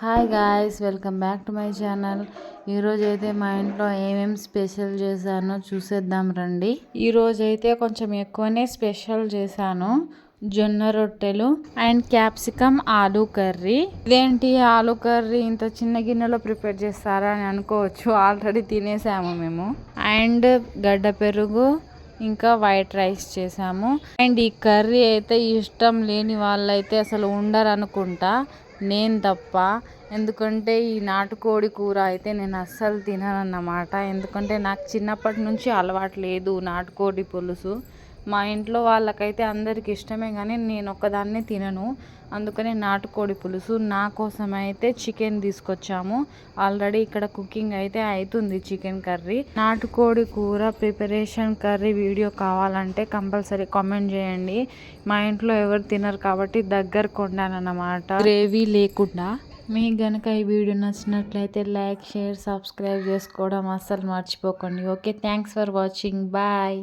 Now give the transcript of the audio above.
Hi guys, welcome back to my channel. ఈరోజు అయితే మా ఇంట్లో ఏమేమి స్పెషల్ చేశానో చూసేద్దాం రండి. ఈరోజు అయితే కొంచెం ఎక్కువనే స్పెషల్ చేశాను. జొన్న రొట్టెలు అండ్ క్యాప్సికమ్ ఆలూ కర్రీ. ఇదేంటి ఆలూ కర్రీ ఇంత చిన్న గిన్నెలో ప్రిపేర్ చేస్తారా అని అనుకోవచ్చు, ఆల్రెడీ తినేసాము మేము. అండ్ గడ్డ పెరుగు, ఇంకా వైట్ రైస్ చేసాము. అండ్ ఈ కర్రీ అయితే ఇష్టం లేని వాళ్ళైతే అసలు ఉండరు అనుకుంటా, నేను తప్ప. ఎందుకంటే ఈ నాటుకోడి కూర అయితే నేను అస్సలు తిననన్నమాట. ఎందుకంటే నాకు చిన్నప్పటి నుంచి అలవాటు లేదు నాటుకోడి పులుసు. మా ఇంట్లో వాళ్ళకైతే అందరికి ఇష్టమే, కానీ నేను ఒక్కదాన్నే తినను. అందుకని నాటుకోడి పులుసు. నా కోసం అయితే చికెన్ తీసుకొచ్చాము. ఆల్రెడీ ఇక్కడ కుకింగ్ అయితే అవుతుంది చికెన్ కర్రీ. నాటుకోడి కూర ప్రిపరేషన్ కర్రీ వీడియో కావాలంటే కంపల్సరీ కామెంట్ చేయండి. మా ఇంట్లో ఎవరు తినరు కాబట్టి దగ్గరకు వండానన్నమాట, గ్రేవీ లేకుండా. మీకు కనుక ఈ వీడియో నచ్చినట్లయితే లైక్, షేర్, సబ్స్క్రైబ్ చేసుకోవడం అస్సలు మర్చిపోకండి. Okay, thanks for watching. Bye.